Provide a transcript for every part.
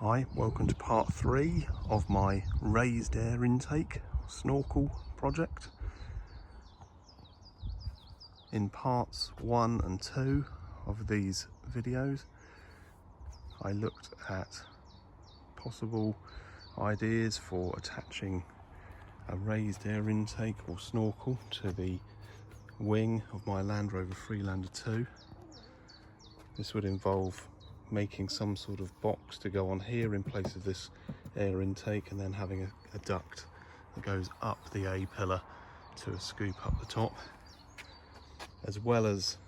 Hi, welcome to part 3 of my raised air intake snorkel project. In parts 1 and 2 of these videos, I looked at possible ideas for attaching a raised air intake or snorkel to the wing of my Land Rover Freelander 2. This would involve making some sort of box to go on here in place of this air intake, and then having a duct that goes up the A pillar to a scoop up the top, as well as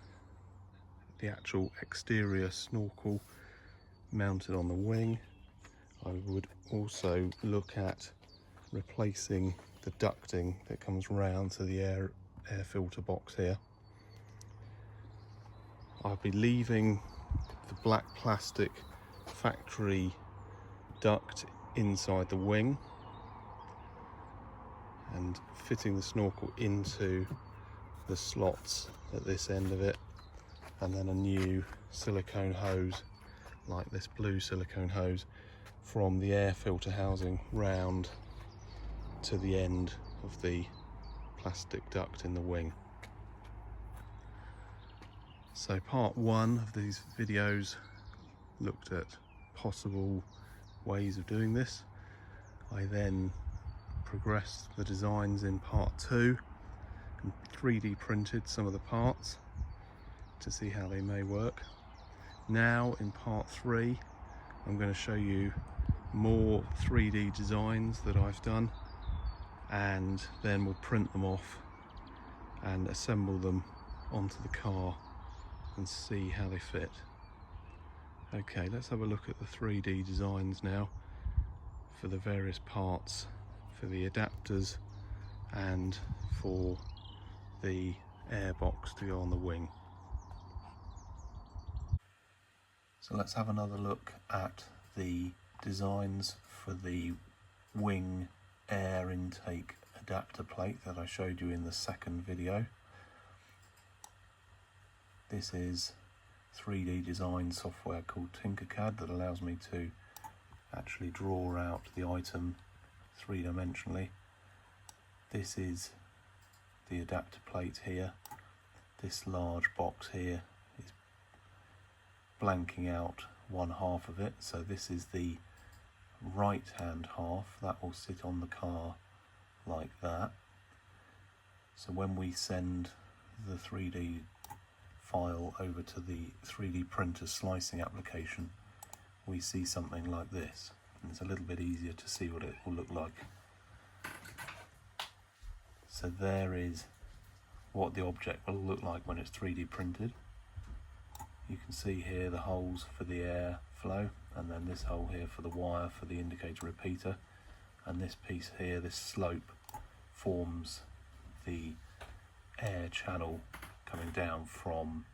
the actual exterior snorkel mounted on the wing. I would also look at replacing the ducting that comes round to the air filter box here. I'll be leaving the black plastic factory duct inside the wing and fitting the snorkel into the slots at this end of it, and then a new silicone hose like this blue silicone hose from the air filter housing round to the end of the plastic duct in the wing. So part 1 of these videos looked at possible ways of doing this. I then progressed the designs in part 2 and 3D printed some of the parts to see how they may work. Now in part 3 I'm going to show you more 3D designs that I've done, and then we'll print them off and assemble them onto the car and see how they fit. Okay, let's have a look at the 3D designs now for the various parts, for the adapters and for the air box to go on the wing. So let's have another look at the designs for the wing air intake adapter plate that I showed you in the second video. This is 3D design software called Tinkercad that allows me to actually draw out the item three-dimensionally. This is the adapter plate here. This large box here is blanking out one half of it, so this is the right hand half that will sit on the car like that. So when we send the 3D file over to the 3D printer slicing application, we see something like this, and it's a little bit easier to see what it will look like. So there is what the object will look like when it's 3D printed. You can see here the holes for the air flow, and then this hole here for the wire for the indicator repeater, and this piece here, this slope, forms the air channel coming down from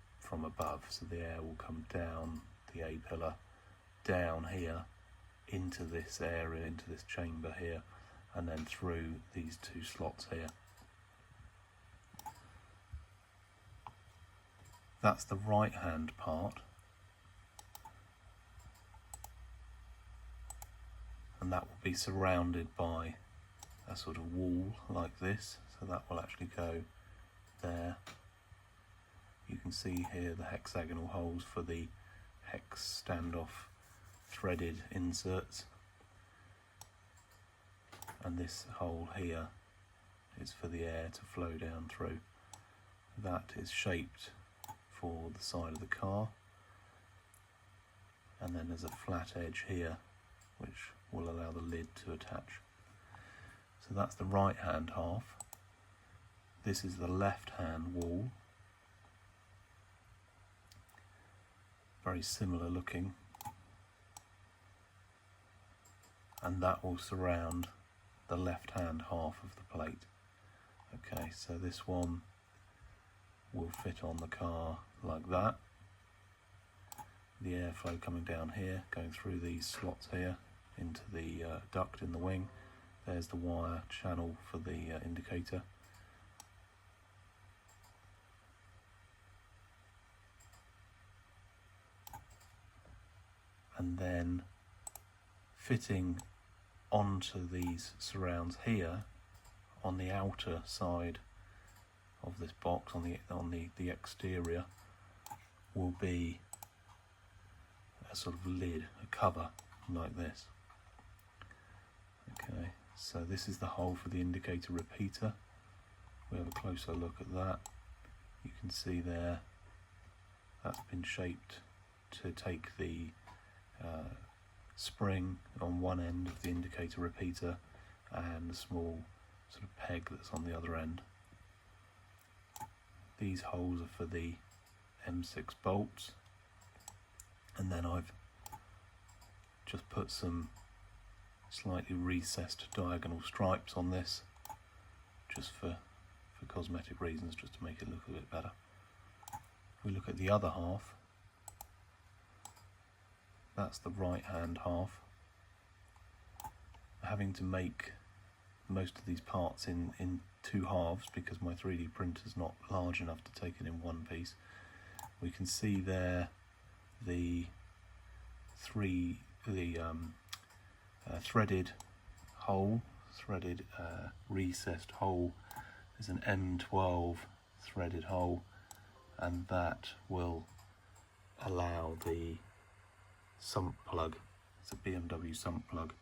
above. So the air will come down the A pillar, down here into this area, into this chamber here, and then through these two slots here. That's the right hand part, and that will be surrounded by a sort of wall like this, so that will actually go there. You can see here the hexagonal holes for the hex standoff threaded inserts, and this hole here is for the air to flow down through. That is shaped for the side of the car, and then there's a flat edge here which will allow the lid to attach. So that's the right hand half. This is the left hand wall, very similar looking, and that will surround the left hand half of the plate. Okay, so this one will fit on the car like that. The airflow coming down here, going through these slots here into the duct in the wing. There's the wire channel for the indicator. And then fitting onto these surrounds here on the outer side of this box, on the exterior, will be a sort of lid, a cover like this. Okay, so this is the hole for the indicator repeater. We have a closer look at that. You can see there that's been shaped to take the spring on one end of the indicator repeater and a small sort of peg that's on the other end. These holes are for the M6 bolts, and then I've just put some slightly recessed diagonal stripes on this just for cosmetic reasons, just to make it look a bit better. If we look at the other half, that's the right hand half. Having to make most of these parts in two halves because my 3D printer's not large enough to take it in one piece. We can see there the threaded hole, recessed hole. There's an M12 threaded hole, and that will allow the sump plug, it's a BMW sump plug,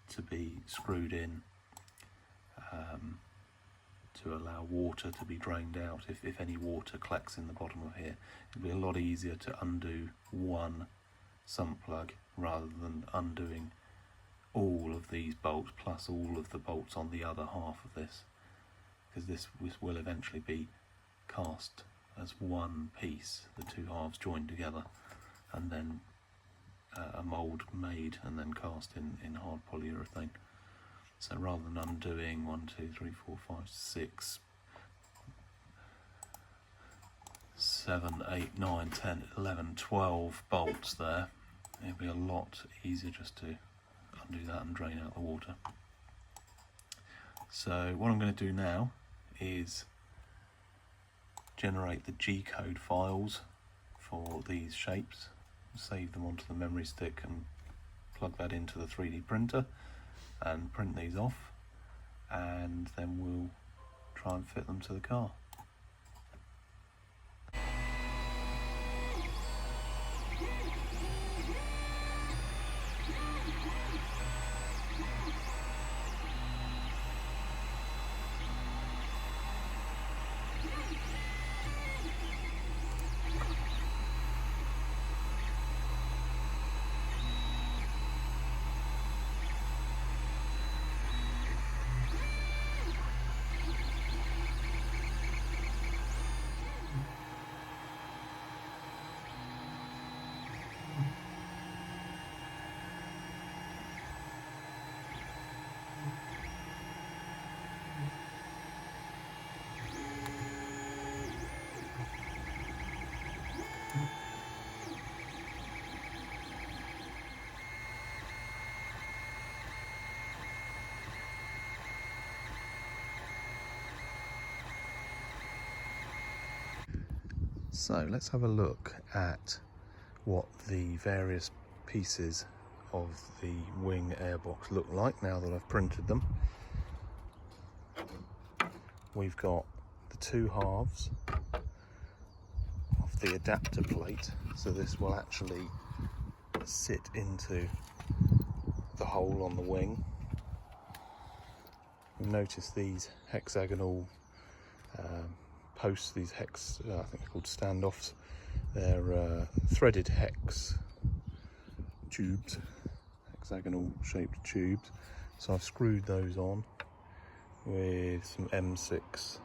to be screwed in to allow water to be drained out. If any water collects in the bottom of here, it'll be a lot easier to undo one sump plug rather than undoing all of these bolts plus all of the bolts on the other half of this, because this will eventually be cast as one piece, the two halves joined together, and then a mould made and then cast in hard polyurethane. So rather than undoing 1, 2, 3, 4, 5, 6, 7, 8, 9, 10, 11, 12 bolts there, it'll be a lot easier just to undo that and drain out the water. So what I'm going to do now is generate the G-code files for these shapes, save them onto the memory stick and plug that into the 3D printer and print these off, and then we'll try and fit them to the car. So let's have a look at what the various pieces of the wing airbox look like now that I've printed them. We've got the two halves of the adapter plate, so this will actually sit into the hole on the wing. You'll notice these hexagonal posts, these hex, I think they're called standoffs. They're threaded hex tubes, hexagonal shaped tubes. So I've screwed those on with some M6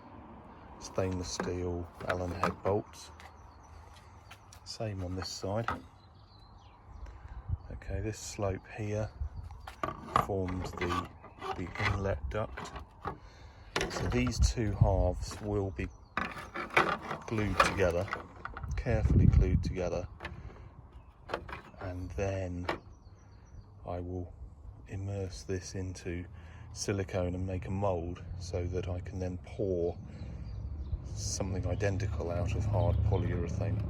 stainless steel Allen head bolts. Same on this side. Okay, this slope here forms the inlet duct. So these two halves will be glued together, carefully glued together, and then I will immerse this into silicone and make a mould so that I can then pour something identical out of hard polyurethane.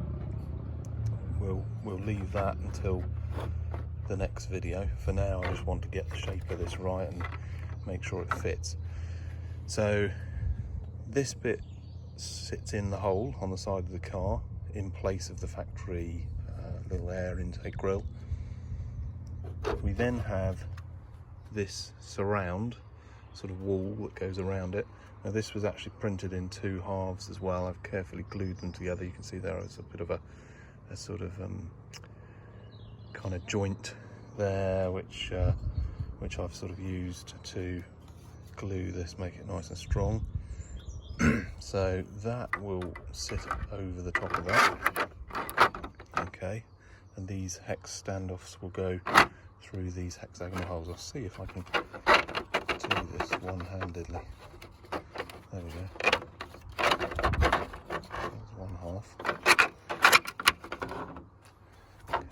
We'll leave that until the next video. For now, I just want to get the shape of this right and make sure it fits. So this bit sits in the hole on the side of the car in place of the factory little air intake grill. We then have this surround sort of wall that goes around it. Now this was actually printed in 2 halves as well. I've carefully glued them together. You can see there is a bit of a sort of kind of joint there, which I've sort of used to glue this, make it nice and strong. So that will sit over the top of that. Okay, and these hex standoffs will go through these hexagonal holes. I'll see if I can do this one-handedly. There we go. There's one half.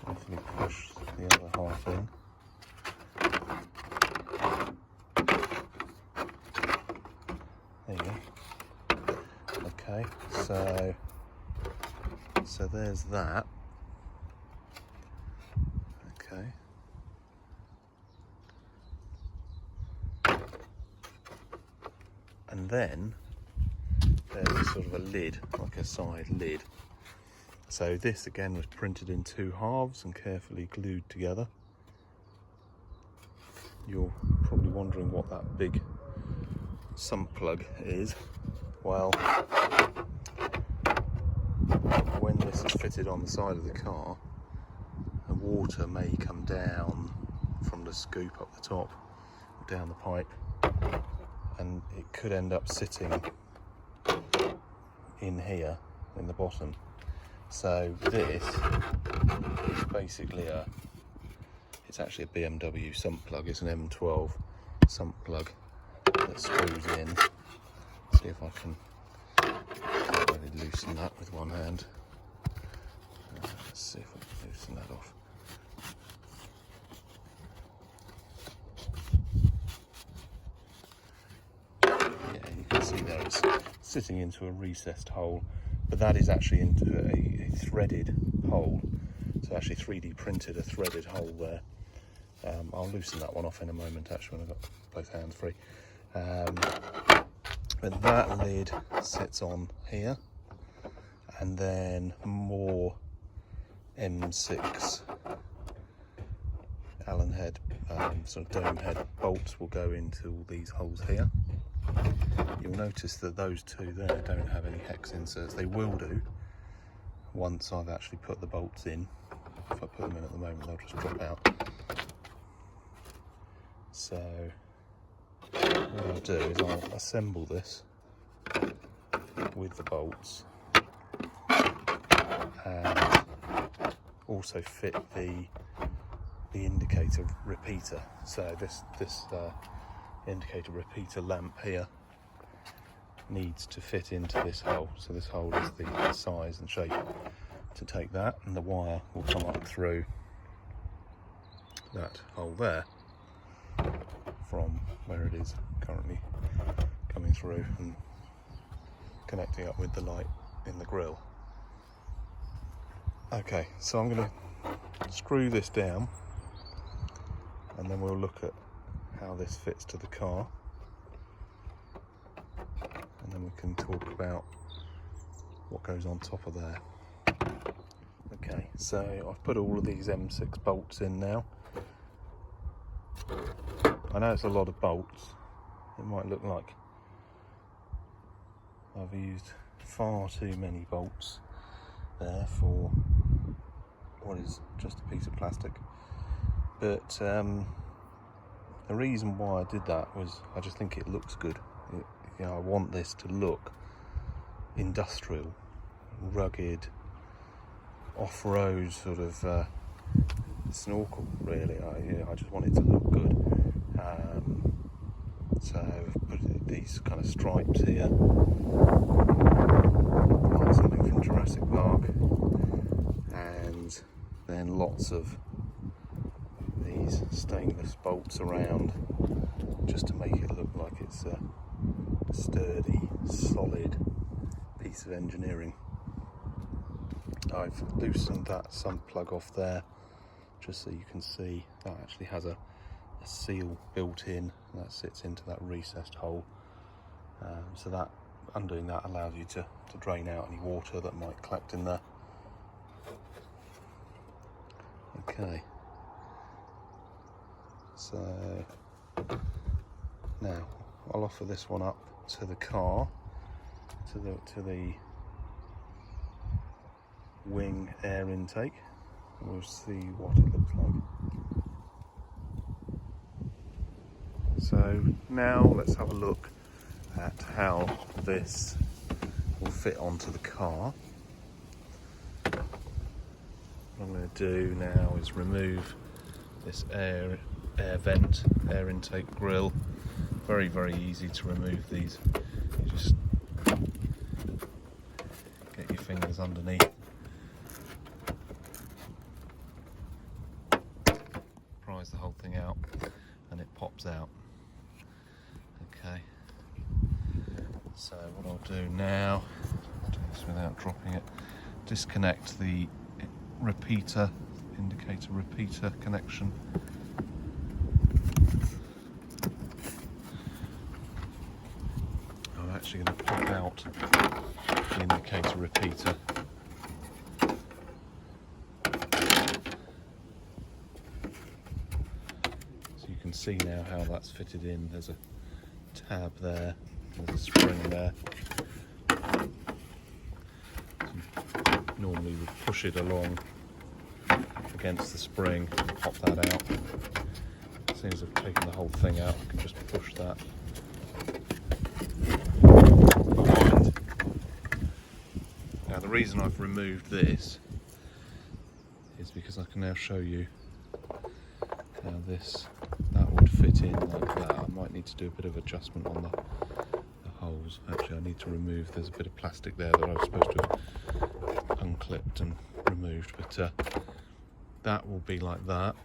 Carefully push the other half in. There you go. Okay, so there's that. Okay. And then there's sort of a lid, like a side lid. So this again was printed in 2 halves and carefully glued together. You're probably wondering what that big sump plug is. Well, when this is fitted on the side of the car, the water may come down from the scoop up the top, down the pipe, and it could end up sitting in here in the bottom. So this is basically it's actually a BMW sump plug. It's an M12 sump plug that screws in. See if I can really loosen that with one hand. Let's see if I can loosen that off. Yeah, you can see there it's sitting into a recessed hole, but that is actually into a threaded hole. So actually 3D printed a threaded hole there. I'll loosen that one off in a moment, actually, when I've got both hands free. But that lid sits on here, and then more M6 Allen head, sort of dome head bolts will go into all these holes here. You'll notice that those 2 there don't have any hex inserts. They will do once I've actually put the bolts in. If I put them in at the moment, they'll just drop out. So what I'll do is I'll assemble this with the bolts and also fit the indicator repeater. So this indicator repeater lamp here needs to fit into this hole. So this hole is the size and shape to take that, and the wire will come up through that hole there from where it is currently coming through and connecting up with the light in the grille. Okay, so I'm going to screw this down and then we'll look at how this fits to the car, and then we can talk about what goes on top of there. Okay, so I've put all of these M6 bolts in now. I know it's a lot of bolts. It might look like I've used far too many bolts there for what is just a piece of plastic. But the reason why I did that was I just think it looks good. I want this to look industrial, rugged, off-road sort of snorkel, really. I just want it to look good. So I've put these kind of stripes here, like something from Jurassic Park, and then lots of these stainless bolts around, just to make it look like it's a sturdy, solid piece of engineering. I've loosened that sump plug off there just so you can see, that actually has a seal built in that sits into that recessed hole. So that undoing that allows you to drain out any water that might collect in there. Okay, so now I'll offer this one up to the car, to the wing air intake, and we'll see what it looks like. So now let's have a look at how this will fit onto the car. What I'm going to do now is remove this air vent, air intake grill. Very, very easy to remove these. You just get your fingers underneath, prise the whole thing out, and it pops out. Okay, so what I'll do now, do this without dropping it, disconnect the repeater, indicator repeater connection. I'm actually going to pop out the indicator repeater. So you can see now how that's fitted in. There's a tab there, there's a spring there. So normally we push it along against the spring, pop that out. As soon as I've taken the whole thing out, I can just push that behind. Now the reason I've removed this is because I can now show you how that would fit in like that. I might need to do a bit of adjustment on the holes. Actually, I need to remove, there's a bit of plastic there that I was supposed to have unclipped and removed, but that will be like that.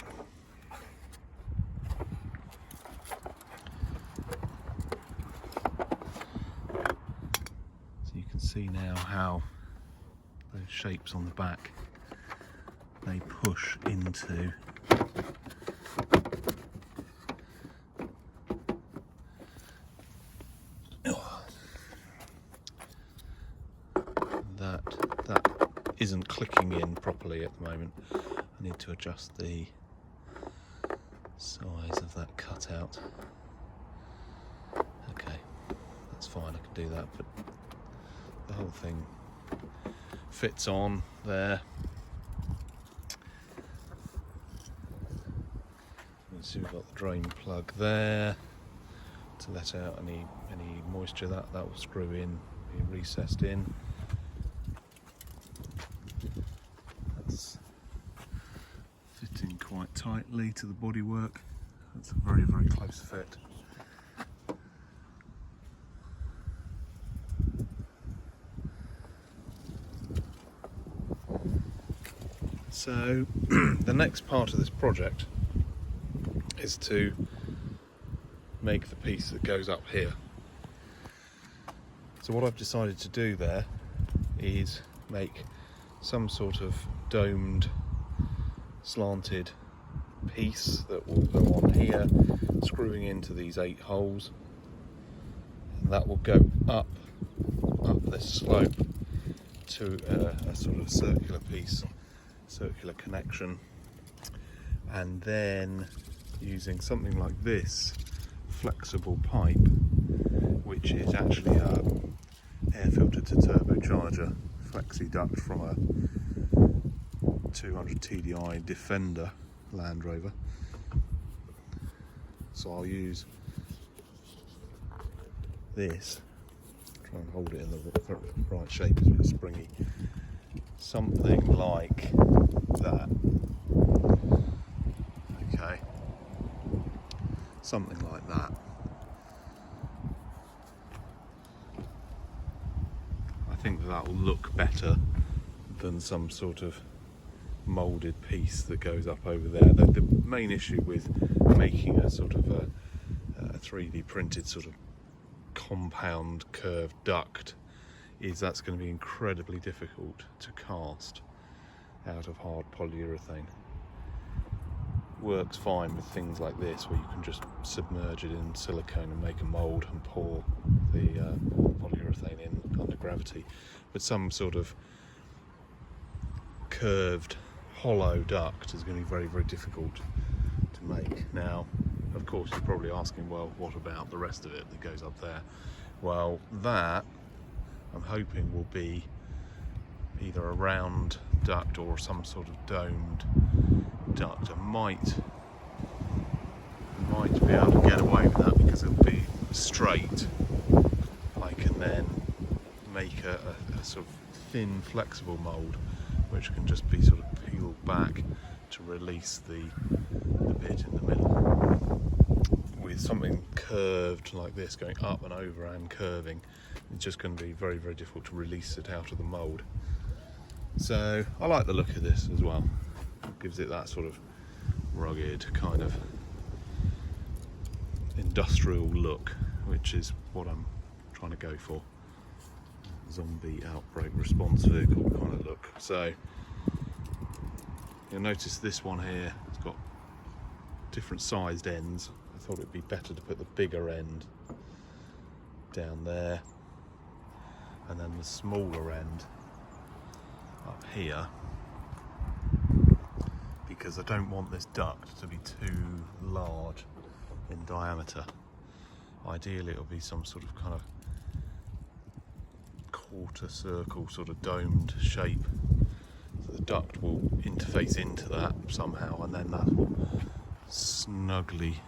So you can see now how those shapes on the back, they push into that isn't clicking in properly at the moment. I need to adjust the size of that cutout. Okay, that's fine, I can do that, but the whole thing fits on there. You can see we've got the drain plug there to let out any moisture. That will screw in, be recessed in. That's fitting quite tightly to the bodywork. That's a very, very close fit. So the next part of this project is to make the piece that goes up here. So what I've decided to do there is make some sort of domed, slanted piece that will go on here, screwing into these 8 holes, and that will go up this slope to a sort of circular piece, circular connection, and then using something like this flexible pipe, which is actually a air filter to turbocharger flexi duct from a 200 TDI Defender Land Rover. So I'll use this, try and hold it in the right shape, it's a bit springy, something like that. Okay, something like that. I think that will look better than some sort of moulded piece that goes up over there. The main issue with making a sort of a 3D printed sort of compound curved duct is that's going to be incredibly difficult to cast out of hard polyurethane. works fine with things like this, where you can just submerge it in silicone and make a mould and pour the polyurethane in under gravity. But some sort of curved, hollow duct is going to be very, very difficult to make. Now, of course, you're probably asking, well, what about the rest of it that goes up there? Well, that I'm hoping will be either a round duct or some sort of domed duct. I might be able to get away with that because it'll be straight. I can then make a sort of thin, flexible mould which can just be sort of peeled back to release the bit in the middle. With something curved like this, going up and over and curving, it's just going to be very, very difficult to release it out of the mould. So I like the look of this as well. It gives it that sort of rugged kind of industrial look, which is what I'm trying to go for. Zombie outbreak response vehicle kind of look. So you'll notice this one here, it's got different sized ends. I thought it'd be better to put the bigger end down there and then the smaller end up here, because I don't want this duct to be too large in diameter. Ideally it'll be some sort of kind of quarter circle sort of domed shape, so the duct will interface into that somehow, and then that will snugly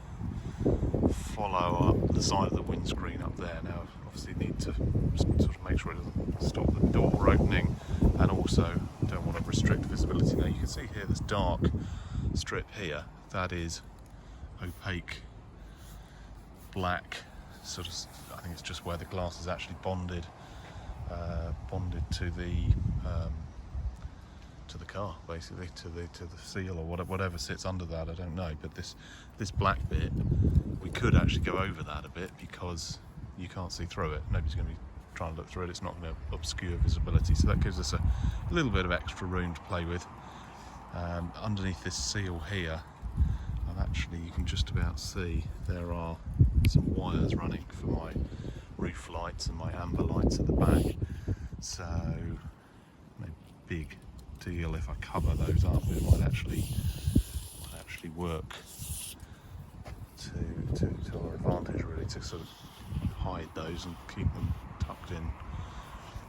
follow up the side of the windscreen up there. Now obviously need to sort of make sure it doesn't stop the door opening, and also don't want to restrict visibility. Now you can see here this dark strip here, that is opaque black, sort of, I think it's just where the glass is actually bonded to the car, basically, to the seal or whatever sits under that. I don't know, but this black bit, we could actually go over that a bit because you can't see through it. Nobody's going to be trying to look through it. It's not going to obscure visibility, so that gives us a little bit of extra room to play with. Underneath this seal here, actually, you can just about see there are some wires running for my roof lights and my amber lights at the back. So no big deal if I cover those up. It might actually work to our advantage, really, to sort of hide those and keep them tucked in.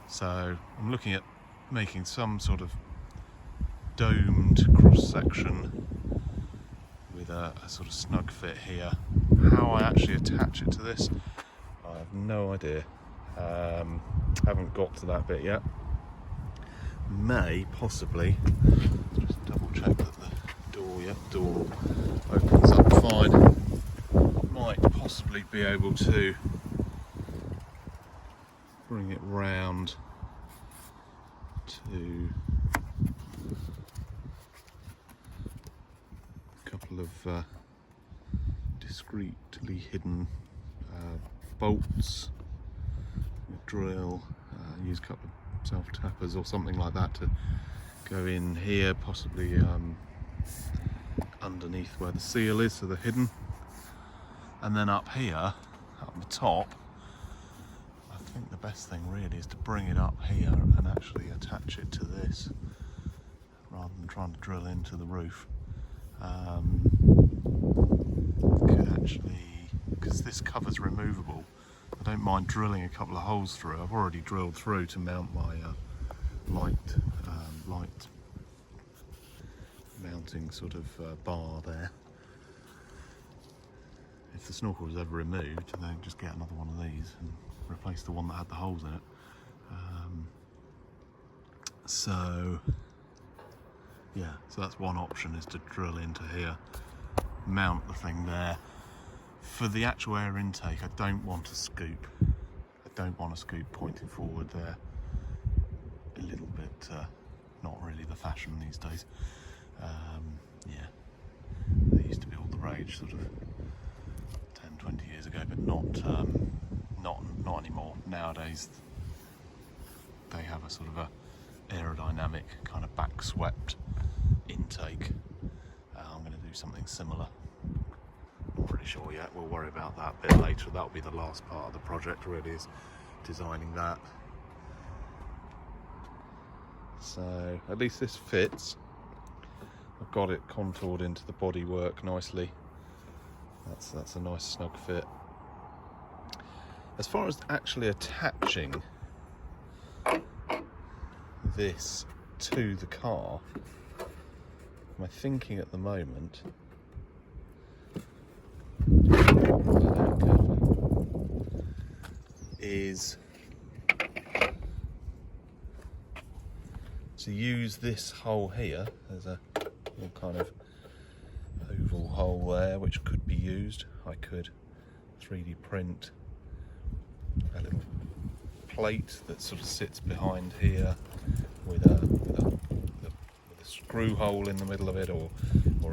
So I'm looking at making some sort of domed cross section with a sort of snug fit here. How I actually attach it to this, I have no idea. Haven't got to that bit yet. May possibly just double check that the door opens up fine. Might possibly be able to bring it round to a couple of discreetly hidden bolts, a drill, use a couple of self-tappers or something like that to go in here, possibly underneath where the seal is, so they're hidden. And then up here, up the top, I think the best thing really is to bring it up here and actually attach it to this, rather than trying to drill into the roof. Could actually, because this cover's removable, I don't mind drilling a couple of holes through. I've already drilled through to mount my light mounting sort of bar there. If the snorkel was ever removed, then just get another one of these and replace the one that had the holes in it. So yeah, so that's one option, is to drill into here, mount the thing there. For the actual air intake, I don't want a scoop. I don't want a scoop pointing forward there. A little bit, not really the fashion these days. Yeah, they used to be all the rage sort of 10, 20 years ago, but not anymore. Nowadays, they have a sort of a aerodynamic kind of back swept intake. I'm going to do something similar. Not really sure yet, we'll worry about that a bit later. That'll be the last part of the project, really, is designing that. So at least this fits. I've got it contoured into the bodywork nicely. That's a nice snug fit. As far as actually attaching this to the car, my thinking at the moment is to use this hole here. There's a little kind of oval hole there which could be used. I could 3D print a little plate that sort of sits behind here with a screw hole in the middle of it, or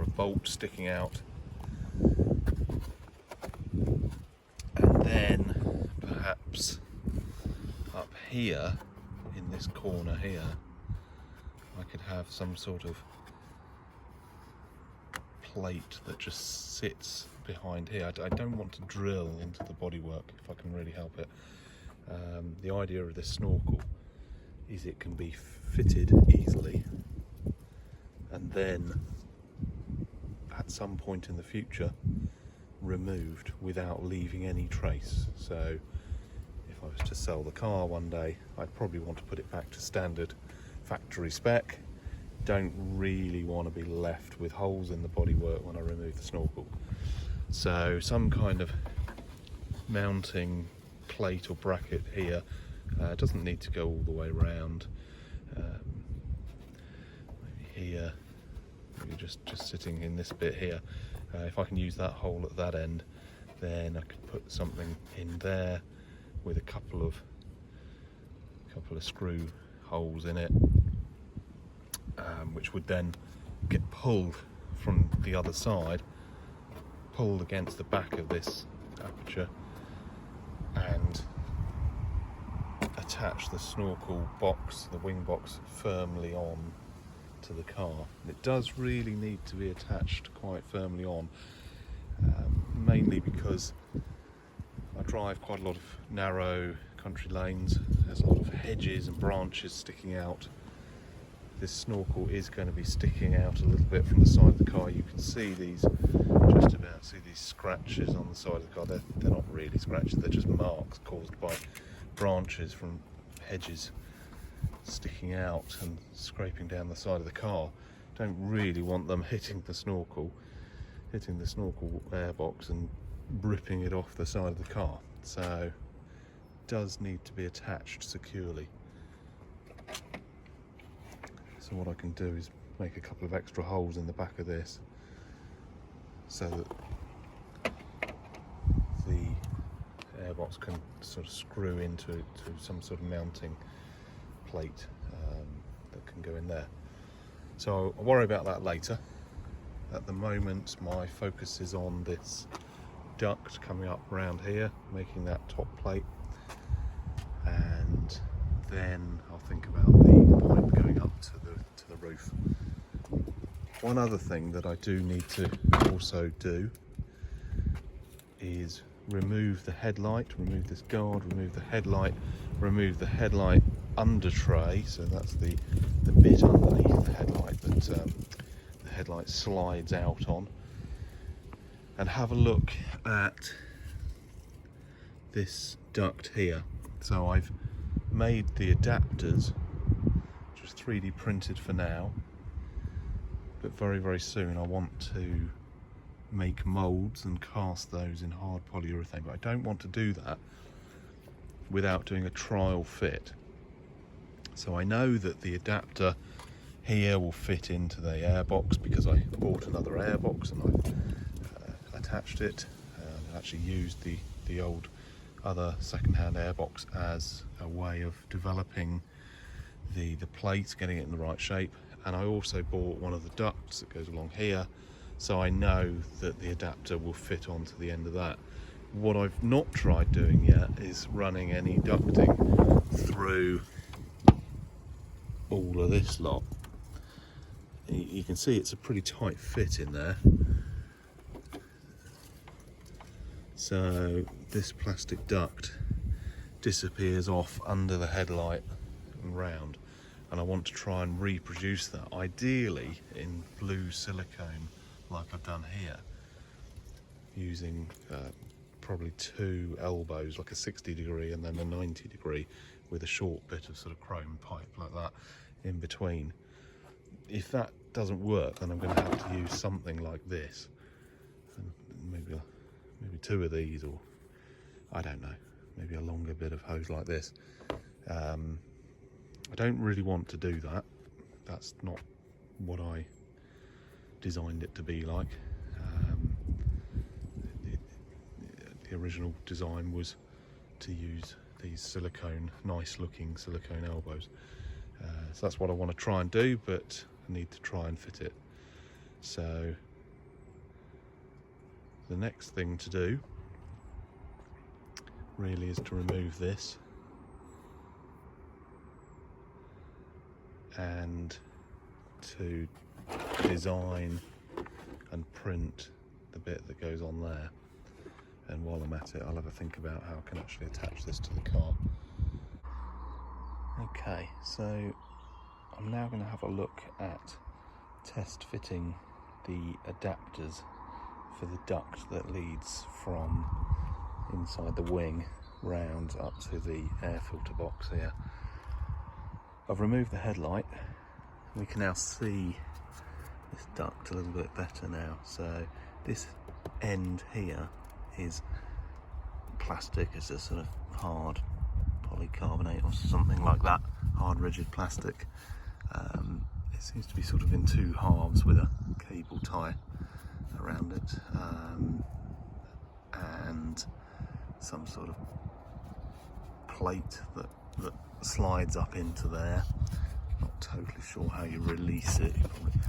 a bolt sticking out, and then perhaps up here in this corner here I could have some sort of plate that just sits behind here. I don't want to drill into the bodywork if I can really help it. The idea of this snorkel is it can be fitted easily and then at some point in the future removed without leaving any trace. So if I was to sell the car one day, I'd probably want to put it back to standard factory spec. Don't really want to be left with holes in the bodywork when I remove the snorkel. So some kind of mounting plate or bracket here. It doesn't need to go all the way around. Maybe here, maybe just sitting in this bit here. If I can use that hole at that end, then I could put something in there with a couple of screw holes in it, which would then get pulled from the other side, pulled against the back of this aperture, and attach the snorkel box, the wing box, firmly on to the car. And it does really need to be attached quite firmly on, mainly because I drive quite a lot of narrow country lanes. There's a lot of hedges and branches sticking out. This snorkel is going to be sticking out a little bit from the side of the car. You can see these, just about see these scratches on the side of the car. They're not really scratches, they're just marks caused by branches from hedges sticking out and scraping down the side of the car. Don't really want them hitting the snorkel airbox and ripping it off the side of the car. So it does need to be attached securely. So what I can do is make a couple of extra holes in the back of this so that the airbox can sort of screw into some sort of mounting plate that can go in there. So I'll worry about that later. At the moment my focus is on this duct coming up around here, making that top plate, and then I'll think about the pipe going up to the roof. One other thing that I do need to also do is remove the headlight, remove this guard, remove the headlight under tray, so that's the bit underneath the headlight that the headlight slides out on, and have a look at this duct here. So I've made the adapters, just 3D printed for now, but very soon I want to make moulds and cast those in hard polyurethane, but I don't want to do that without doing a trial fit. So I know that the adapter here will fit into the airbox because I bought another airbox and I've attached it. Actually used the old other second-hand airbox as a way of developing the plate, getting it in the right shape. And I also bought one of the ducts that goes along here, so I know that the adapter will fit onto the end of that. What I've not tried doing yet is running any ducting through all of this lot. You can see it's a pretty tight fit in there. So this plastic duct disappears off under the headlight and round, and I want to try and reproduce that, ideally in blue silicone like I've done here, using probably two elbows, like a 60° and then a 90°, with a short bit of sort of chrome pipe like that in between. If that doesn't work, then I'm going to have to use something like this, and maybe two of these, or I don't know, maybe a longer bit of hose like this. I don't really want to do that. That's not what I designed it to be like. The original design was to use these silicone, nice looking silicone elbows. So that's what I want to try and do, but I need to try and fit it. So the next thing to do really is to remove this and to design and print the bit that goes on there. And while I'm at it, I'll have a think about how I can actually attach this to the car. Okay, so I'm now going to have a look at test fitting the adapters for the duct that leads from inside the wing round up to the air filter box here. I've removed the headlight. We can now see this duct a little bit better now. So this end here is plastic. It's a sort of hard polycarbonate or something like that, hard rigid plastic. It seems to be sort of in two halves with a cable tie around it, and some sort of plate that slides up into there. Not totally sure how you release it. You probably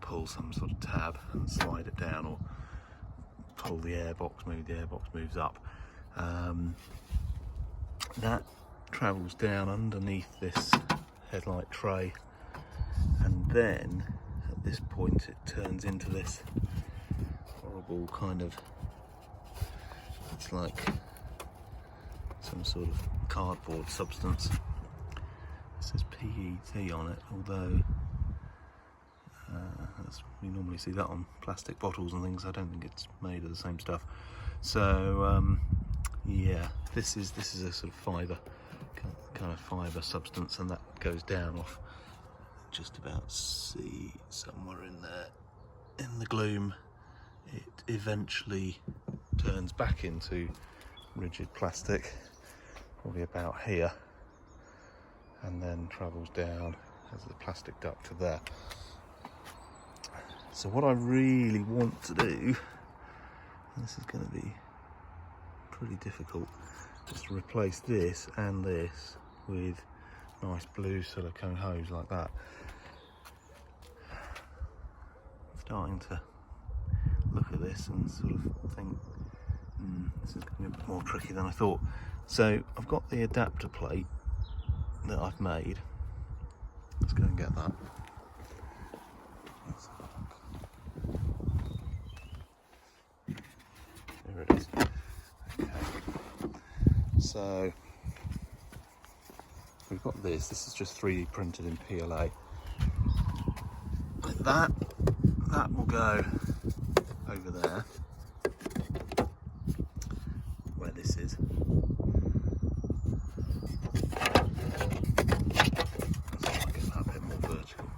pull some sort of tab and slide it down, or pull the airbox, maybe the airbox moves up. That travels down underneath this headlight tray, and then at this point it turns into this horrible kind of, it's like some sort of cardboard substance. It says PET on it, although we normally see that on plastic bottles and things. I don't think it's made of the same stuff. So yeah, this is a sort of fibre, kind of fibre substance, and that goes down off just about see somewhere in there in the gloom. It eventually turns back into rigid plastic, probably about here, and then travels down as the plastic duct to there. So what I really want to do, and this is going to be pretty difficult, is to replace this and this with nice blue silicone hose like that. I'm starting to look at this and sort of think, this is going to be a bit more tricky than I thought. So I've got the adapter plate that I've made. Let's go and get that. There it is. Okay. So we've got this. This is just 3D printed in PLA. Like that will go over there, where this is. So I get that a bit more vertical,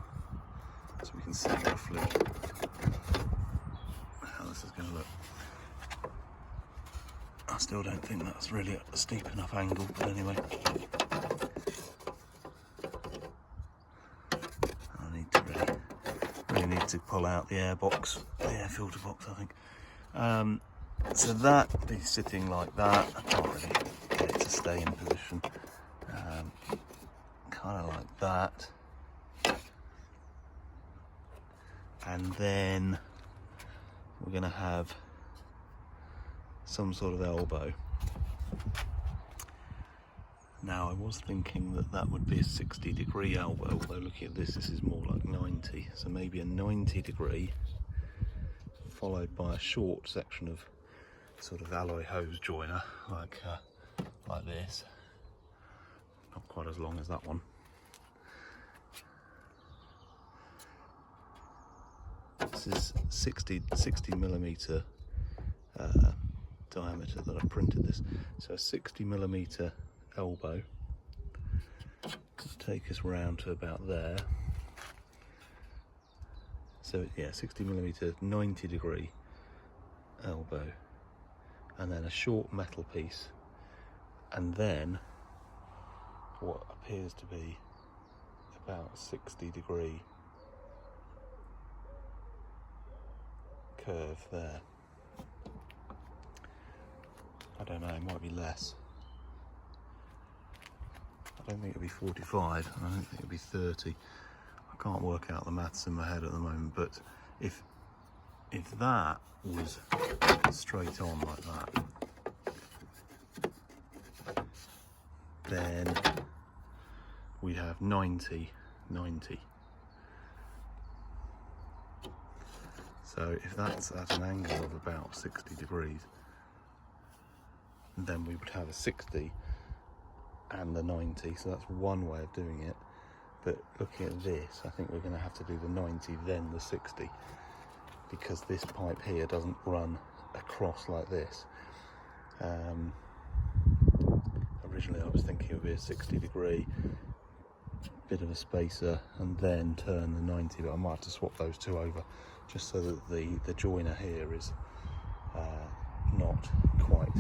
so we can see roughly how this is going to look. I still don't think that's really a steep enough angle, but anyway. I need to really need to pull out the air box, the air filter box, I think. So that be sitting like that. I can't really get it to stay in position. Kind of like that. And then we're going to have some sort of elbow. Now I was thinking that would be a 60° elbow, although looking at this is more like 90, so maybe a 90° followed by a short section of sort of alloy hose joiner, like this. Not quite as long as that one. This is 60 millimeter diameter that I printed this. So a 60 millimeter elbow. Take us round to about there. So yeah, 60 millimeter, 90 degree elbow, and then a short metal piece, and then what appears to be about 60 degree curve there. I don't know, it might be less. I don't think it'll be 45, I don't think it'll be 30. I can't work out the maths in my head at the moment, but if that was straight on like that, then we'd have 90. So if that's at an angle of about 60 degrees, then we would have a 60 and the 90, so that's one way of doing it. But looking at this, I think we're going to have to do the 90 then the 60, because this pipe here doesn't run across like this. Originally I was thinking it would be a 60 degree, bit of a spacer, and then turn the 90, but I might have to swap those two over just so that the joiner here is not quite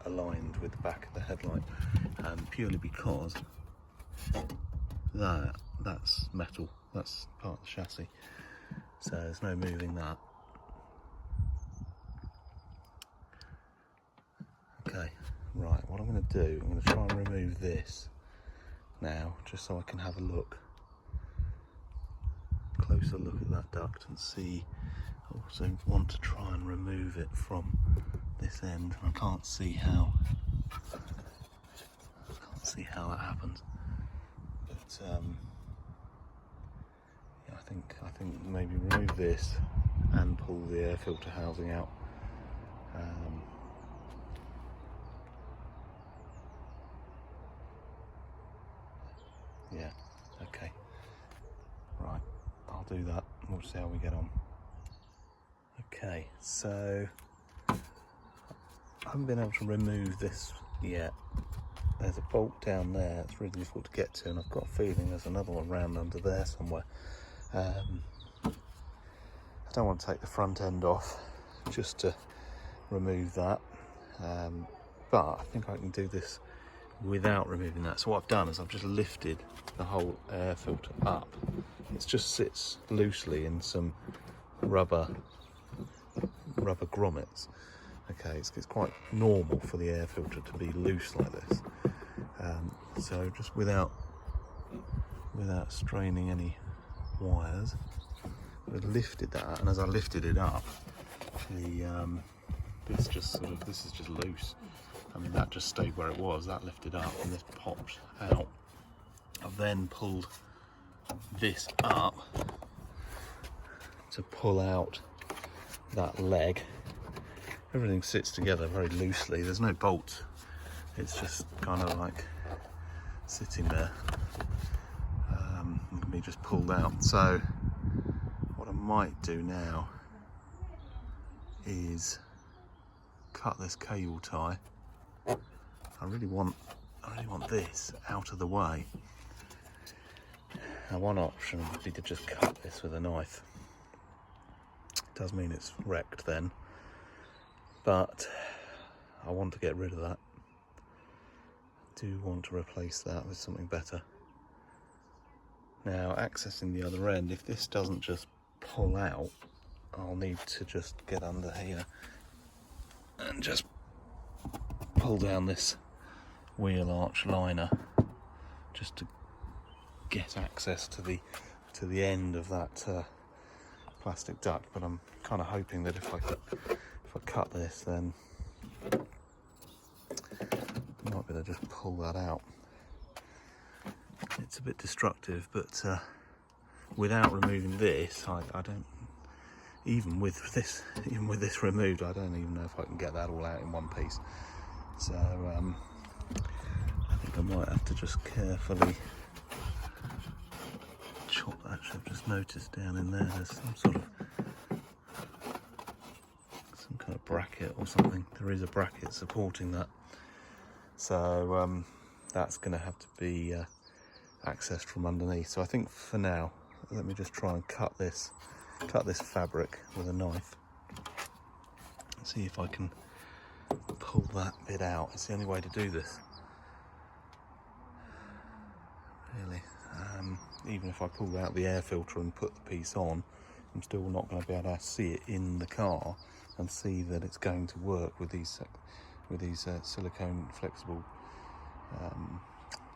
aligned with the back of the headlight, purely because that's metal, that's part of the chassis, so there's no moving that. Okay, right, what I'm going to do, I'm going to try and remove this now, just so I can have a closer look at that duct and see. I also want to try and remove it from this end. I can't see how that happens, but yeah, I think maybe remove this and pull the air filter housing out. Yeah, okay, right, I'll do that. We'll see how we get on. Okay, so I haven't been able to remove this yet. There's a bolt down there, it's really difficult to get to, and I've got a feeling there's another one round under there somewhere. I don't want to take the front end off just to remove that, but I think I can do this without removing that. So what I've done is I've just lifted the whole air filter up. It just sits loosely in some rubber grommets. Okay, it's quite normal for the air filter to be loose like this. So just without straining any wires, I've lifted that, and as I lifted it up, this is just loose. I mean, that just stayed where it was, that lifted up, and this popped out. I've then pulled this up to pull out that leg. Everything sits together very loosely, there's no bolts, it's just kind of like sitting there, and can be just pulled out. So what I might do now is cut this cable tie. I really want this out of the way. Now, one option would be to just cut this with a knife. It does mean it's wrecked then, but I want to get rid of that. I do want to replace that with something better. Now, accessing the other end, if this doesn't just pull out, I'll need to just get under here and just pull down this wheel arch liner just to get access to the end of that plastic duct. But I'm kind of hoping that if I cut this, then I might be able to just pull that out. It's a bit destructive, but without removing this, I don't. even with this removed, I don't even know if I can get that all out in one piece. So I think I might have to just carefully chop. Actually, I've just noticed down in there there's some kind of bracket or something. There is a bracket supporting that, so that's going to have to be accessed from underneath. So I think for now, let me just try and cut this fabric with a knife and see if I can pull that bit out. It's the only way to do this, really. Even if I pull out the air filter and put the piece on, I'm still not going to be able to see it in the car and see that it's going to work with these silicone flexible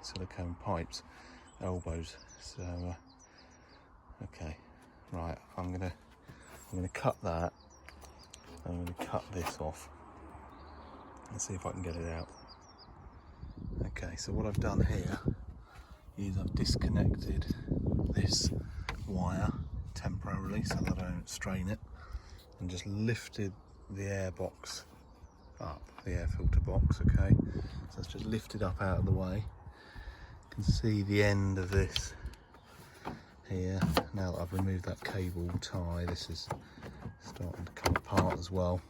silicone pipes, elbows. So okay, right, I'm gonna cut that. I'm gonna cut this off and see if I can get it out. Okay, so what I've done here is I've disconnected this wire temporarily so that I don't strain it, and just lifted the air box up, the air filter box. Okay, so it's just lifted up out of the way. You can see the end of this here. Now that I've removed that cable tie, this is starting to come apart as well.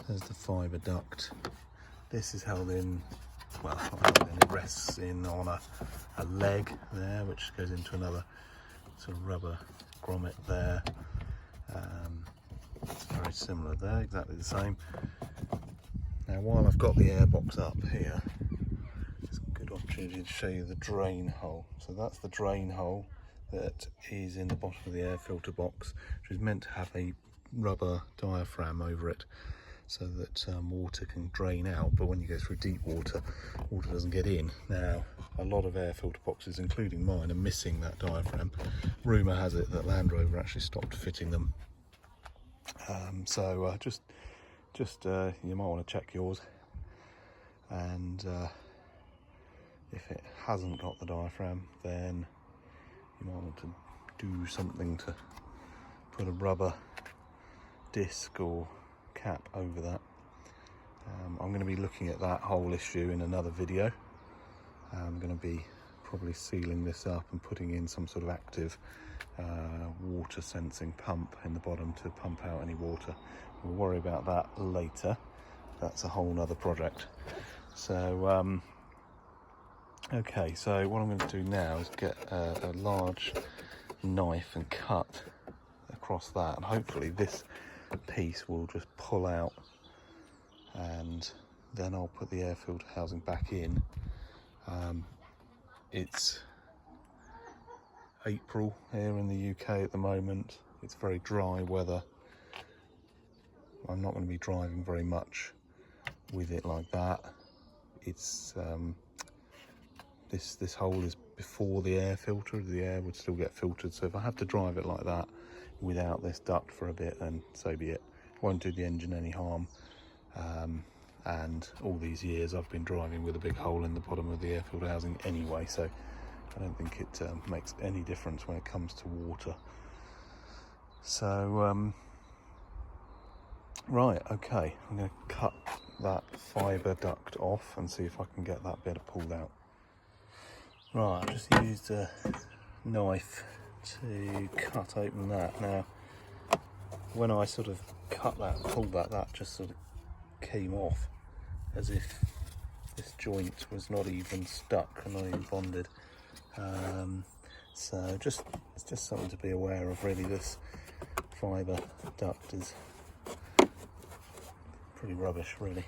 There's the fibre duct. This is held in, well, not held in, it rests in on a leg there, which goes into another sort of rubber grommet there. It's very similar there, exactly the same. Now, while I've got the airbox up here, it's a good opportunity to show you the drain hole. So that's the drain hole that is in the bottom of the air filter box, which is meant to have a rubber diaphragm over it so that water can drain out, but when you go through deep water, water doesn't get in. Now, a lot of air filter boxes, including mine, are missing that diaphragm. Rumour has it that Land Rover actually stopped fitting them. So just you might want to check yours, and if it hasn't got the diaphragm, then you might want to do something to put a rubber disc or cap over that. I'm going to be looking at that whole issue in another video. I'm going to be probably sealing this up and putting in some sort of active water sensing pump in the bottom to pump out any water. We'll worry about that later. That's a whole nother project. So okay, so what I'm going to do now is get a large knife and cut across that, and hopefully this piece will just pull out, and then I'll put the air filter housing back in. It's April here in the UK at the moment. It's very dry weather. I'm not going to be driving very much with it like that. It's this hole is before the air filter. The air would still get filtered, so if I have to drive it like that without this duct for a bit, then so be it. Won't do the engine any harm. And all these years I've been driving with a big hole in the bottom of the air filter housing anyway, so I don't think it makes any difference when it comes to water. So right, okay, I'm going to cut that fibre duct off and see if I can get that bit pulled out. Right, I've just used a knife to cut open that. Now, when I sort of cut that and pulled that, that just sort of came off as if this joint was not even stuck and not even bonded. So it's just something to be aware of, really. This fibre duct is pretty rubbish, really.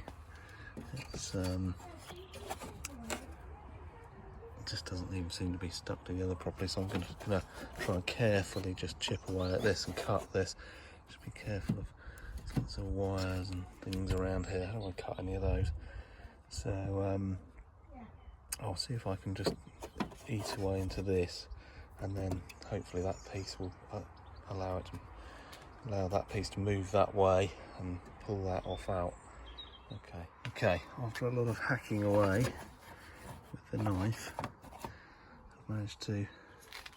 It's it just doesn't even seem to be stuck together properly, so I'm going to try and carefully just chip away at this and cut this. Just be careful of lots of wires and things around here. I don't want to cut any of those. So I'll see if I can just eat away into this, and then hopefully that piece will allow that piece to move that way and pull that off out. Okay, after a lot of hacking away with the knife, I've managed to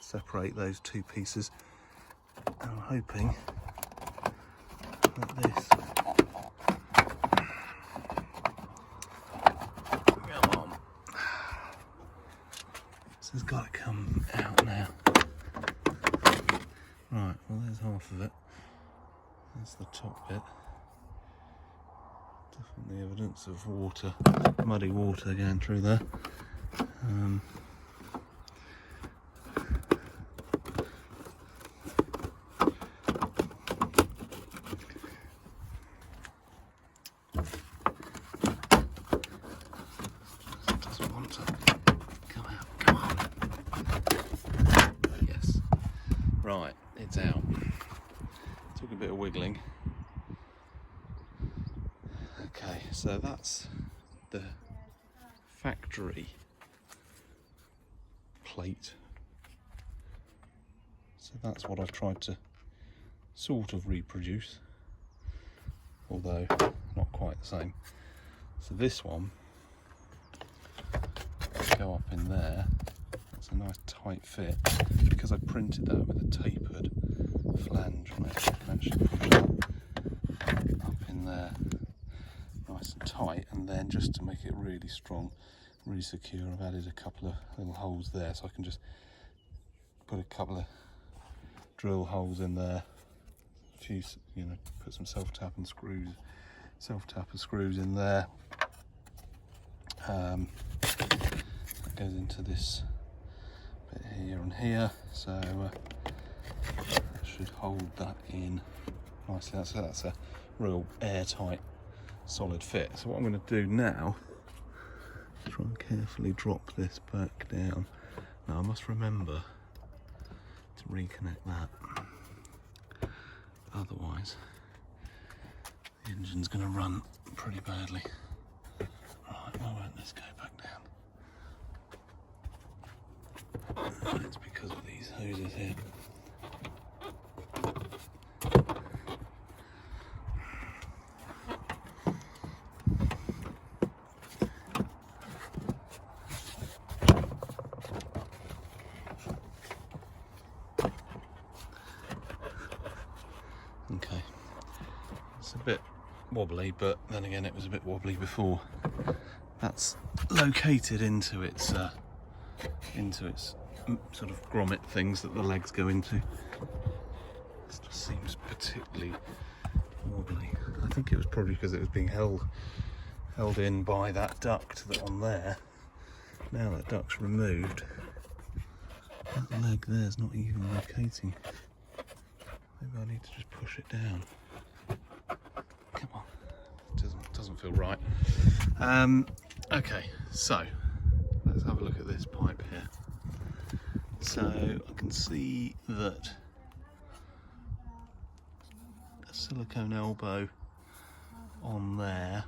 separate those two pieces, And I'm hoping that this, come on, this has got to come out now. Right, well there's half of it. That's the top bit. Definitely evidence of water, muddy water going through there. Doesn't want to come out. Come on. Yes. Right, it's out. Took a bit of wiggling. Okay, so that's the factory plate. So that's what I've tried to sort of reproduce, although not quite the same. So this one, go up in there. It's a nice tight fit because I printed that with a tapered flange on it. I can actually push it up in there nice and tight, and then just to make it really strong, really secure, I've added a couple of little holes there, so I can just put a couple of drill holes in there, a few, you know, put some self-tapping screws in there. That goes into this bit here and here, so that should hold that in nicely. That's a real airtight, solid fit. So what I'm going to do now, try and carefully drop this back down. Now I must remember to reconnect that, otherwise the engine's going to run pretty badly. Right, why won't this go back down? It's because of these hoses here. Okay, it's a bit wobbly, but then again it was a bit wobbly before. That's located into its sort of grommet things that the legs go into. This just seems particularly wobbly. I think it was probably because it was being held in by that duct that on there. Now that duct's removed, that leg there's not even locating. Maybe I need to just push it down. Come on, it doesn't feel right. Okay, so let's have a look at this pipe here. So I can see that a silicone elbow on there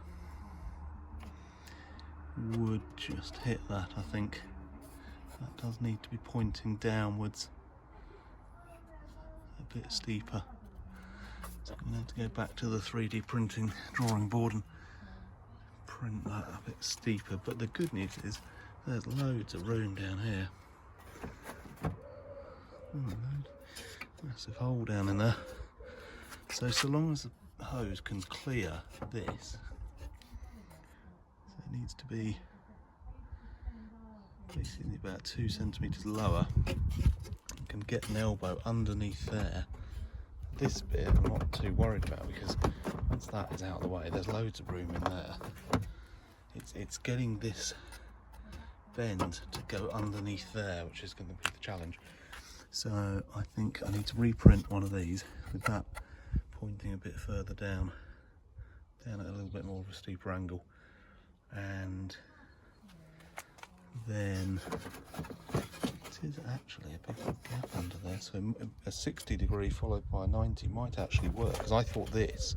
would just hit that. I think that does need to be pointing downwards a bit steeper. So I'm going to have to go back to the 3D printing drawing board and print that a bit steeper. But the good news is there's loads of room down here. Massive hole down in there. So long as the hose can clear this, so it needs to be basically about 2 centimetres lower. You can get an elbow underneath there. This bit I'm not too worried about because once that is out of the way, there's loads of room in there. It's getting this bend to go underneath there, which is going to be the challenge. So I think I need to reprint one of these with that pointing a bit further down at a little bit more of a steeper angle, and then it is actually a big gap under there, so a 60 degree followed by a 90 might actually work, because I thought this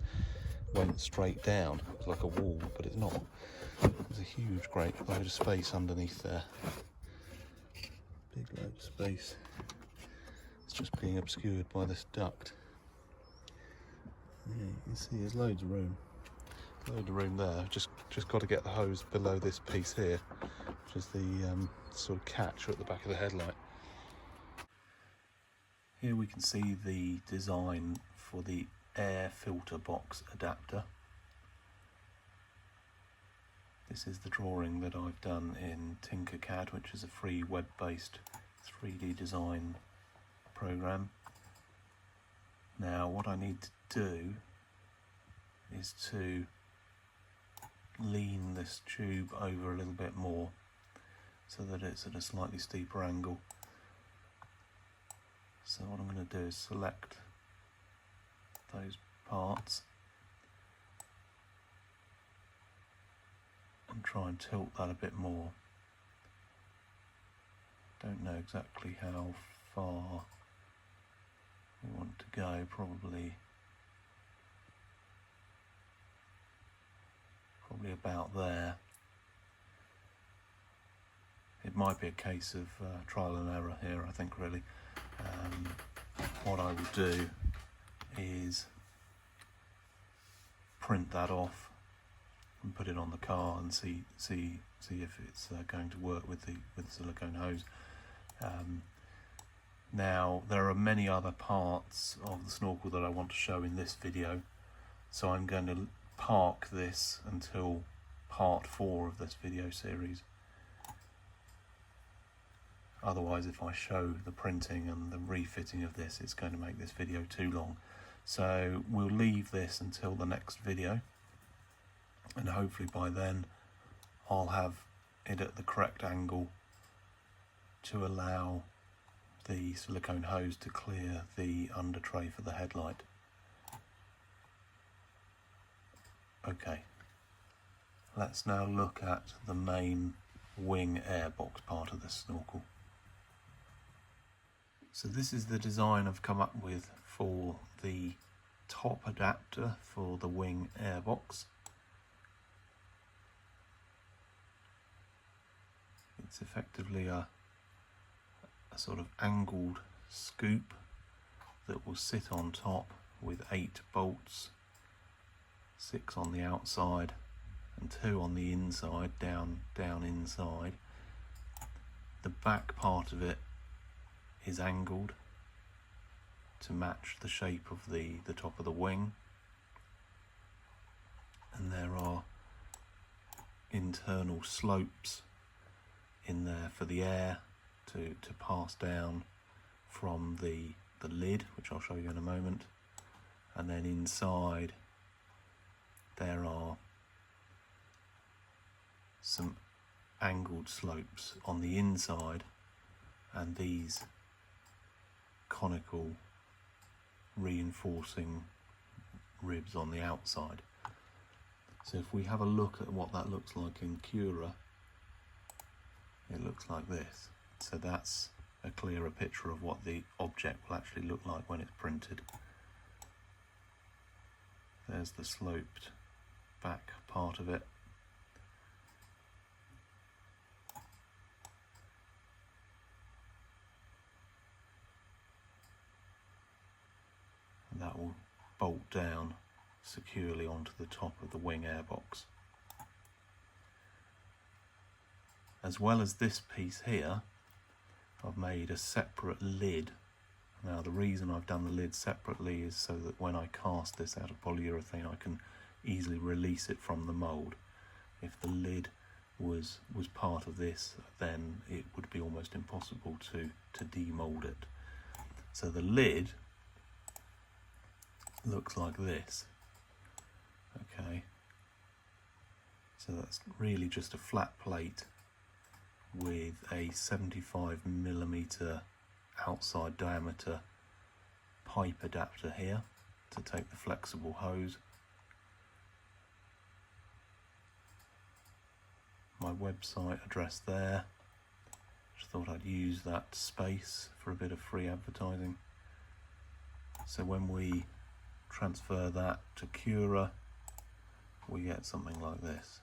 went straight down, it was like a wall, but it's not. There's a huge great load of space underneath there, big load of space. It's just being obscured by this duct. Yeah, you can see there's loads of room. Load of room there. Just got to get the hose below this piece here, which is the sort of catch at the back of the headlight. Here we can see the design for the air filter box adapter. This is the drawing that I've done in Tinkercad, which is a free web-based 3D design program. Now what I need to do is to lean this tube over a little bit more so that it's at a slightly steeper angle. So what I'm going to do is select those parts and try and tilt that a bit more. Don't know exactly how far we want to go, probably about there. It might be a case of trial and error here, I think, really. What I will do is print that off and put it on the car and see if it's going to work with the silicone hose. Now there are many other parts of the snorkel that I want to show in this video, so I'm going to park this until part 4 of this video series. Otherwise, if I show the printing and the refitting of this, it's going to make this video too long. So we'll leave this until the next video, and hopefully by then I'll have it at the correct angle to allow the silicone hose to clear the under tray for the headlight. Okay, let's now look at the main wing airbox part of the snorkel. So this is the design I've come up with for the top adapter for the wing airbox. It's effectively a sort of angled scoop that will sit on top with 8 bolts, 6 on the outside and 2 on the inside, down inside. The back part of it is angled to match the shape of the top of the wing, and there are internal slopes in there for the air to pass down from the lid, which I'll show you in a moment. And then inside there are some angled slopes on the inside and these conical reinforcing ribs on the outside. So if we have a look at what that looks like in Cura, it looks like this. So that's a clearer picture of what the object will actually look like when it's printed. There's the sloped back part of it. And that will bolt down securely onto the top of the wing airbox. As well as this piece here, I've made a separate lid. Now the reason I've done the lid separately is so that when I cast this out of polyurethane I can easily release it from the mould. If the lid was part of this, then it would be almost impossible to demould it. So the lid looks like this. Okay, so that's really just a flat plate with a 75mm outside diameter pipe adapter here to take the flexible hose. My website address there. Just thought I'd use that space for a bit of free advertising. So when we transfer that to Cura, we get something like this.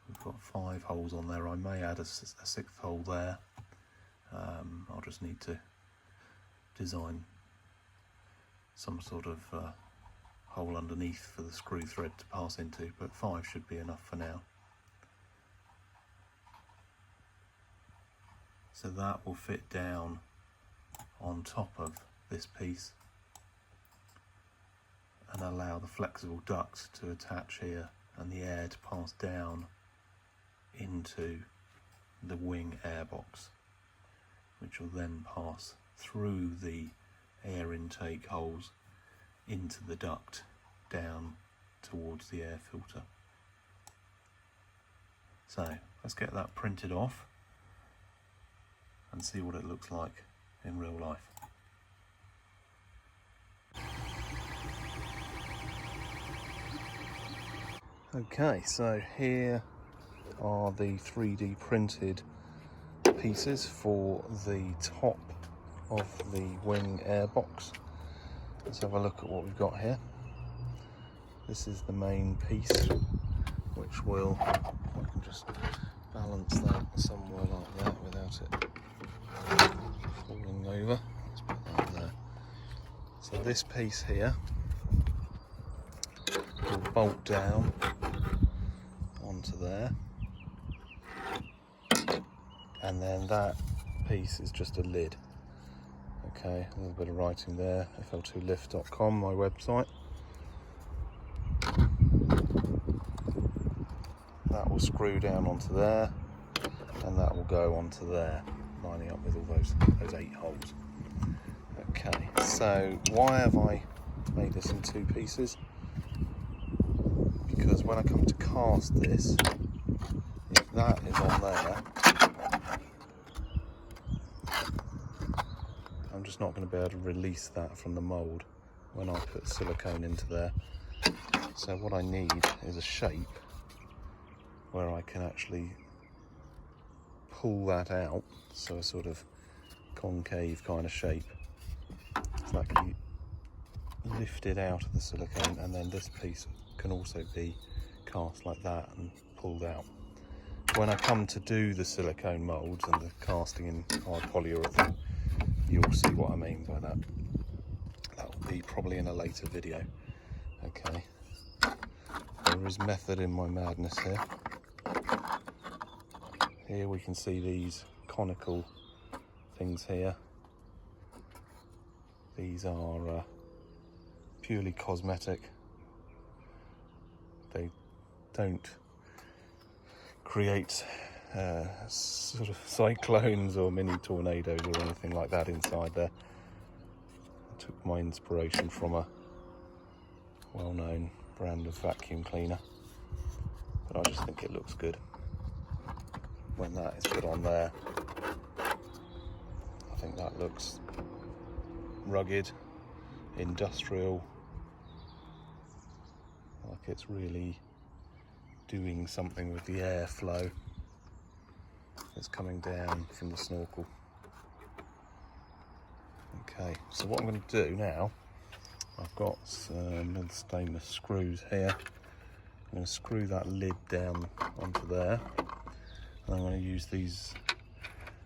We've got 5 holes on there. I may add a 6th hole there. I'll just need to design some sort of hole underneath for the screw thread to pass into, but 5 should be enough for now. So that will fit down on top of this piece and allow the flexible duct to attach here and the air to pass down into the wing airbox, which will then pass through the air intake holes into the duct down towards the air filter. So let's get that printed off and see what it looks like in real life. Okay, so here are the 3D printed pieces for the top of the wing airbox. Let's have a look at what we've got here. This is the main piece, which will, I can just balance that somewhere like that without it falling over. Let's put that there. So this piece here will bolt down onto there, and then that piece is just a lid. Okay, a little bit of writing there, fl2lift.com, my website. That will screw down onto there, and that will go onto there, lining up with all those 8 holes. Okay, so why have I made this in 2 pieces? Because when I come to cast this, if that is on there, I'm just not going to be able to release that from the mould when I put silicone into there. So what I need is a shape where I can actually pull that out, so a sort of concave kind of shape. So that can be lifted out of the silicone, and then this piece can also be cast like that and pulled out. When I come to do the silicone moulds and the casting in hard polyurethane, you'll see what I mean by that. That will be probably in a later video. Okay, there is method in my madness here. Here we can see these conical things here. These are purely cosmetic. They don't create sort of cyclones or mini tornadoes or anything like that inside there. I took my inspiration from a well-known brand of vacuum cleaner, but I just think it looks good when that is put on there. I think that looks rugged, industrial, like it's really doing something with the airflow that's coming down from the snorkel. Okay, so what I'm going to do now, I've got some little stainless screws here. I'm going to screw that lid down onto there, and I'm going to use these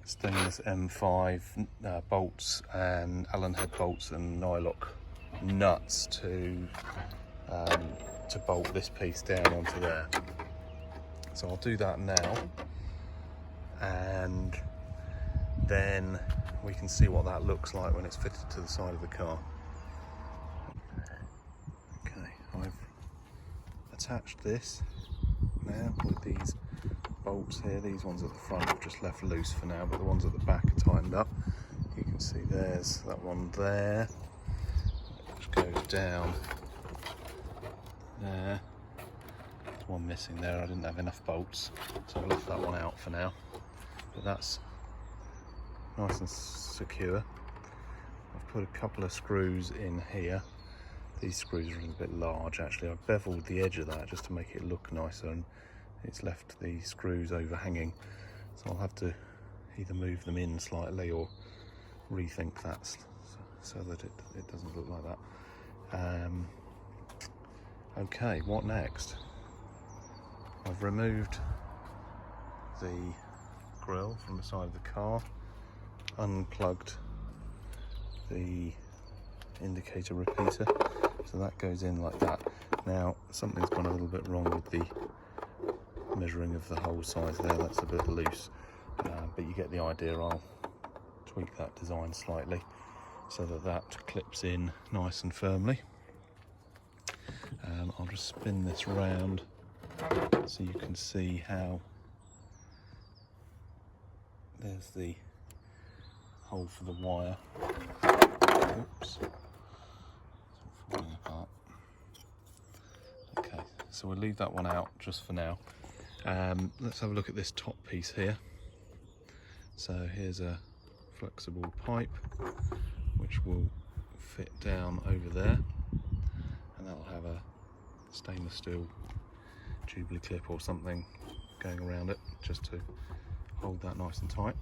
stainless M5 bolts and Allen head bolts and nylock nuts to bolt this piece down onto there. So I'll do that now, and then we can see what that looks like when it's fitted to the side of the car. Okay, I've attached this now with these bolts here. These ones at the front I've just left loose for now, but the ones at the back are tightened up. You can see there's that one there, which goes down there. There's one missing there, I didn't have enough bolts, so I left that one out for now. But that's nice and secure. I've put a couple of screws in here. These screws are a little bit large actually. I've beveled the edge of that just to make it look nicer, and it's left the screws overhanging, so I'll have to either move them in slightly or rethink that so that it doesn't look like that. Okay, what next? I've removed the grille from the side of the car, unplugged the indicator repeater, so that goes in like that. Now something's gone a little bit wrong with the measuring of the hole size there, that's a bit loose. but you get the idea. I'll tweak that design slightly so that that clips in nice and firmly. I'll just spin this round so you can see how there's the hole for the wire. Oops. It's all falling apart. Okay, so we'll leave that one out just for now. Let's have a look at this top piece here. So here's a flexible pipe which will fit down over there, and that'll have a stainless steel Jubilee clip or something going around it just to hold that nice and tight.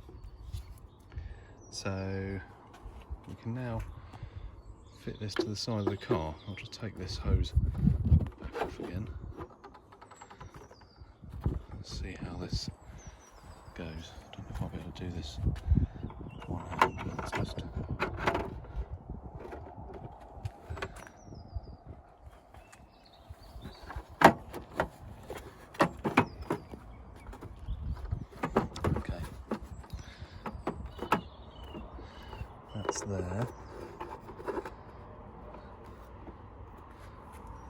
So we can now fit this to the side of the car. I'll just take this hose back off again. Let's see how this goes. I don't know if I'll be able to do this with one hand, but let's just... Okay. That's there.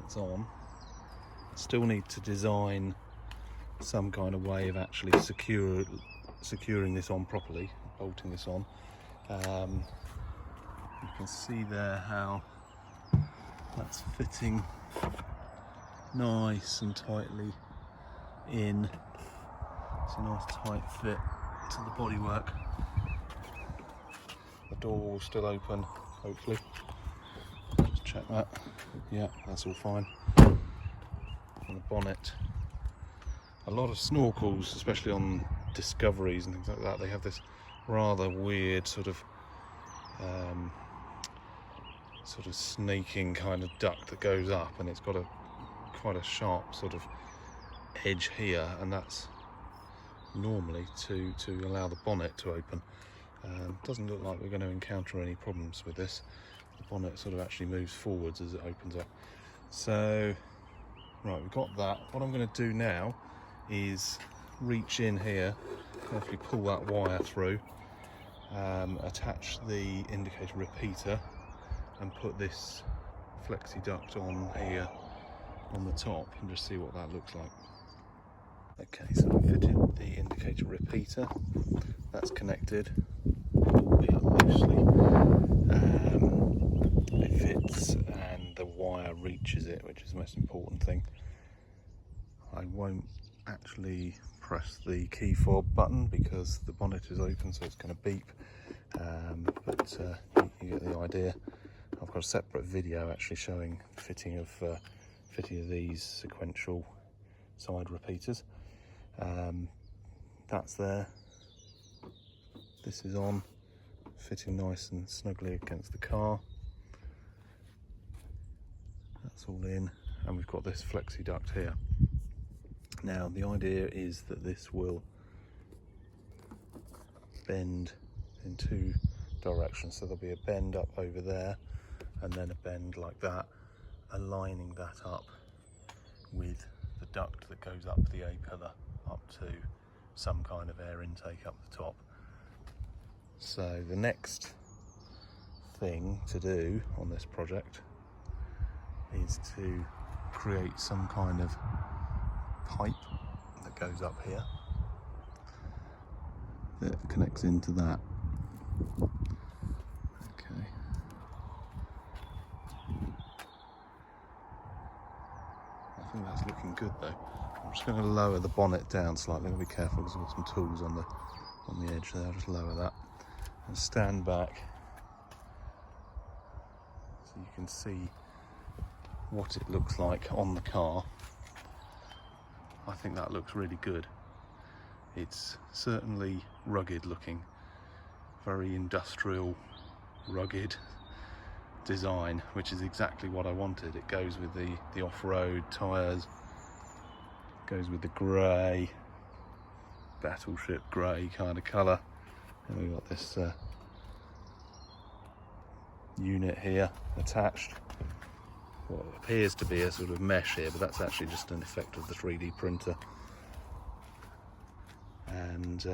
It's on. Still need to design some kind of way of actually securing this on properly, bolting this on. You can see there how that's fitting nice and tightly in. It's a nice tight fit to the bodywork. The door will still open, hopefully. Just check that. Yeah, that's all fine. And the bonnet. A lot of snorkels, especially on Discoveries and things like that, they have this rather weird sort of snaking kind of duct that goes up, and it's got quite a sharp sort of edge here, and that's normally to allow the bonnet to open. Doesn't look like we're going to encounter any problems with this. The bonnet sort of actually moves forwards as it opens up. So, right, we've got that. What I'm going to do now is reach in here, carefully pull that wire through, attach the indicator repeater, and put this flexi duct on here on the top, and just see what that looks like. Okay, so I've fitted the indicator repeater. That's connected, albeit loosely. It fits and the wire reaches it, which is the most important thing. I won't actually press the key fob button because the bonnet is open, so it's going to beep, but you get the idea. I've got a separate video actually showing fitting of these sequential side repeaters. That's there. This is on, fitting nice and snugly against the car. That's all in, and we've got this flexi duct here. Now the idea is that this will bend in two directions, so there'll be a bend up over there and then a bend like that, aligning that up with the duct that goes up the A-pillar up to some kind of air intake up the top. So the next thing to do on this project is to create some kind of pipe that goes up here that connects into that. Okay. I think that's looking good though. I'm just going to lower the bonnet down slightly. I'll be careful because I've got some tools on the edge there. I'll just lower that and stand back so you can see what it looks like on the car. I think that looks really good. It's certainly rugged looking, very industrial, rugged design, which is exactly what I wanted. It goes with the off-road tyres, goes with the grey, battleship grey kind of colour. And we've got this unit here attached. What appears to be a sort of mesh here, but that's actually just an effect of the 3D printer. And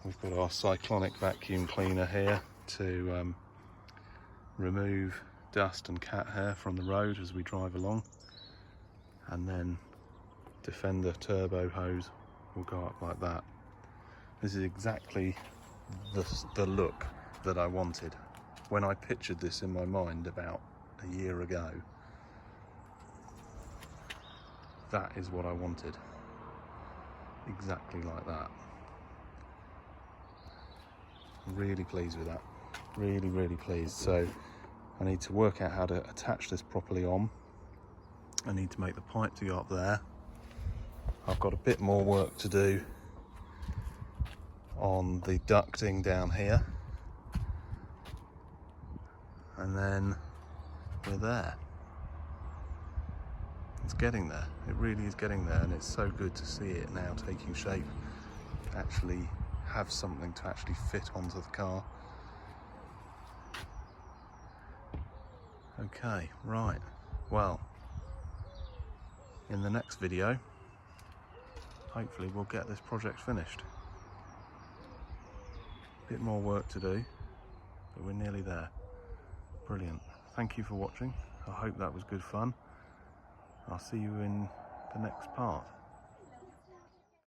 We've got our cyclonic vacuum cleaner here to remove dust and cat hair from the road as we drive along, and then Defender turbo hose will go up like that. This is exactly the look that I wanted when I pictured this in my mind about a year ago. That is what I wanted, exactly like that. I'm really pleased with that, really pleased. So I need to work out how to attach this properly on. I need to make the pipe to go up there. I've got a bit more work to do on the ducting down here, and then we're there. It's getting there, it really is getting there, and it's so good to see it now taking shape, actually have something to actually fit onto the car. Okay, right, well, in the next video, hopefully we'll get this project finished. Bit more work to do, but we're nearly there. Brilliant. Thank you for watching. I hope that was good fun. I'll see you in the next part.